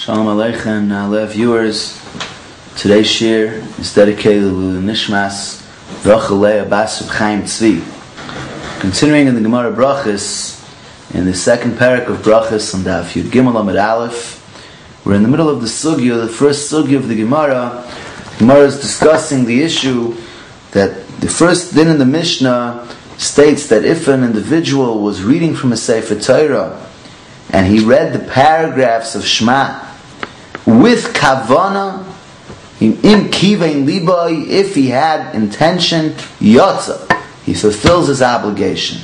Shalom Aleichem, Alev viewers. Today's shiur is dedicated to Nishmas Rachelei Bas Reb Chaim Tzvi. Continuing in the Gemara Brachot, in the second parak of Brachot on Daf Yud Gimel Amud Aleph, we're in the middle of the sugya, the first sugya of the Gemara. The Gemara is discussing the issue that the first din in the Mishnah states that if an individual was reading from a Sefer Torah and he read the paragraphs of Shema with kavana, im kivein libai, if he had intention, yotza, he fulfills his obligation,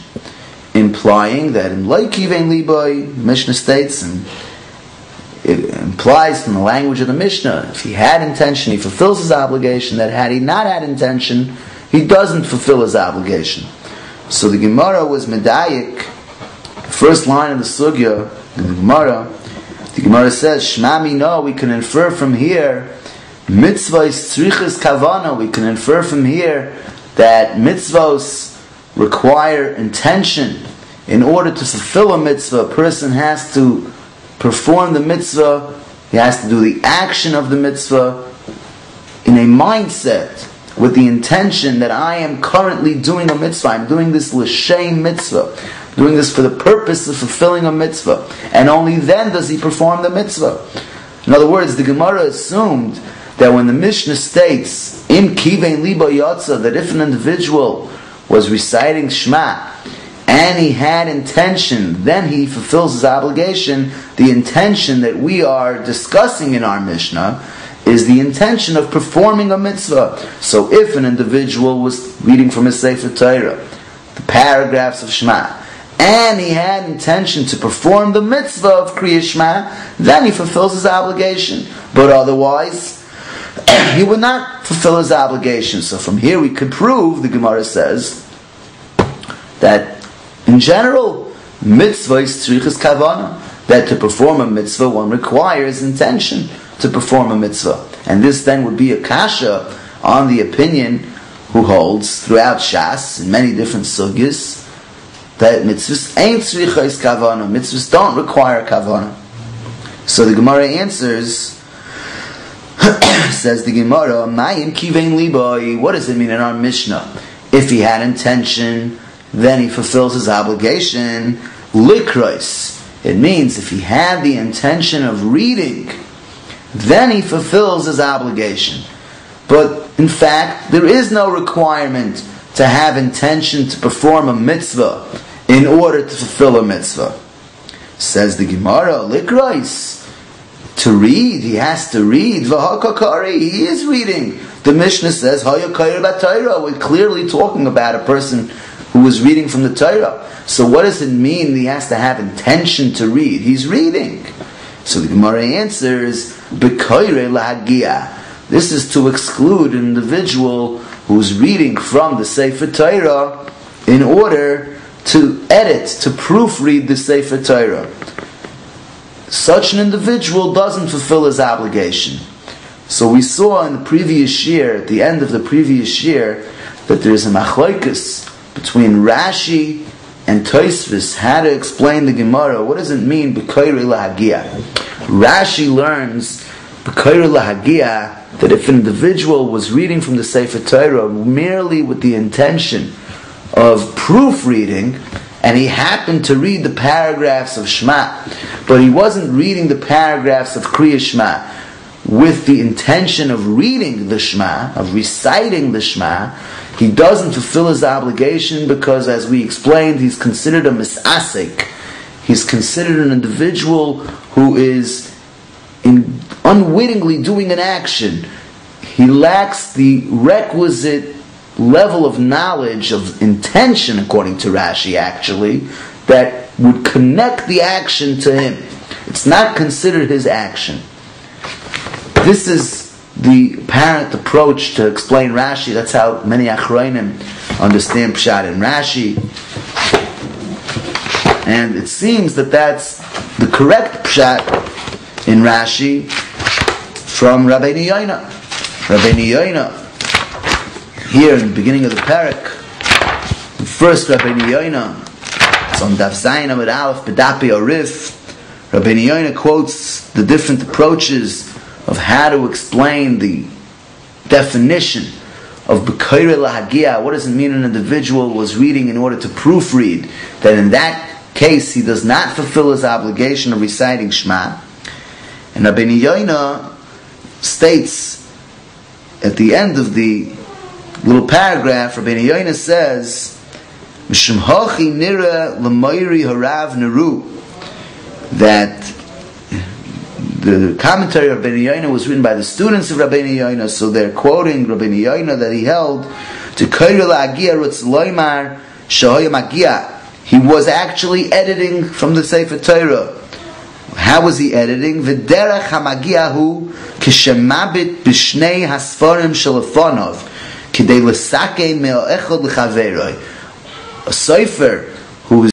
implying that in like kivein libai, Mishnah states, and it implies from the language of the Mishnah, if he had intention, he fulfills his obligation, that had he not had intention, he doesn't fulfill his obligation. So the Gemara was medayik, the first line of the sugya in the Gemara says, Shema mino, we can infer from here, mitzvahs tzrichas kavana, we can infer from here that mitzvahs require intention. In order to fulfill a mitzvah, a person has to perform the mitzvah, he has to do the action of the mitzvah in a mindset, with the intention that I am currently doing a mitzvah, I'm doing this l'shem mitzvah, doing this for the purpose of fulfilling a mitzvah, and only then does he perform the mitzvah. In other words, the Gemara assumed that when the Mishnah states im kivein liba yotza, that if an individual was reciting Shema and he had intention, then he fulfills his obligation. The intention that we are discussing in our Mishnah is the intention of performing a mitzvah. So if an individual was reading from a Sefer Torah, the paragraphs of Shema, and he had intention to perform the mitzvah of Kriya Shema, then he fulfills his obligation. But otherwise, he would not fulfill his obligation. So from here we could prove, the Gemara says, that in general, mitzvah is tzrichas kavana, that to perform a mitzvah one requires intention to perform a mitzvah. And this then would be a kasha on the opinion who holds throughout Shas, in many different sugyas, that mitzvahs ain't tzrichas kavana, mitzvahs don't require kavana. So the Gemara answers, says the Gemara, Mayim kivein libai, what does it mean in our Mishnah? If he had intention, then he fulfills his obligation. Likros, it means if he had the intention of reading, then he fulfills his obligation. But in fact, there is no requirement to have intention to perform a mitzvah in order to fulfill a mitzvah. Says the Gemara, Likros, to read, he has to read. Hakoreh, he is reading. The Mishnah says, Hakoreh bat Torah. We're clearly talking about a person who was reading from the Torah. So what does it mean he has to have intention to read? He's reading. So the Gemara answers, Bekoire lahagia. This is to exclude an individual who's reading from the Sefer Torah in order to edit, to proofread the Sefer Torah. Such an individual doesn't fulfill his obligation. So we saw in the previous shiur, at the end of the previous shiur, that there's a machlokes between Rashi and Tosfos how to explain the Gemara. What does it mean, Bekoire lahagia? Rashi learns, Bekoire lahagia, that if an individual was reading from the Sefer Torah merely with the intention of proofreading, and he happened to read the paragraphs of Shema, but he wasn't reading the paragraphs of Kriya Shema with the intention of reading the Shema, of reciting the Shema, he doesn't fulfill his obligation because, as we explained, he's considered a misasek. He's considered an individual who is unwittingly doing an action. He lacks the requisite level of knowledge, of intention, according to Rashi actually, that would connect the action to him. It's not considered his action. This is the apparent approach to explain Rashi. That's how many Achronim understand Pshat in Rashi. And it seems that that's the correct Pshat in Rashi from Rabbi Yoina. Rabbi Yoina, here in the beginning of the parak, the first Rabbi Yoina, it's on Daf Zayin Amud Aleph Bedapi Orif. Rabbi Yoina quotes the different approaches of how to explain the definition of Hakoreh lahagia. What does it mean an individual was reading in order to proofread? That in that case he does not fulfill his obligation of reciting Shema. And Rabbi Yoina states at the end of the little paragraph, Rabbi Yoina says, Mishum hachi nira l'mayri harav neru, that the commentary of Rabbi Yoina was written by the students of Rabbi Yoina, so they're quoting Rabbi Yoina that he held to Hakoreh lahagia rutz loymar shehoya magia. He was actually editing from the Sefer Torah. How was he editing? V'derech hamagiahu k'shemabit b'shnei hasfarim shelefonov k'dei l'sakei me'o'echad l'chaveroi. A sefer who is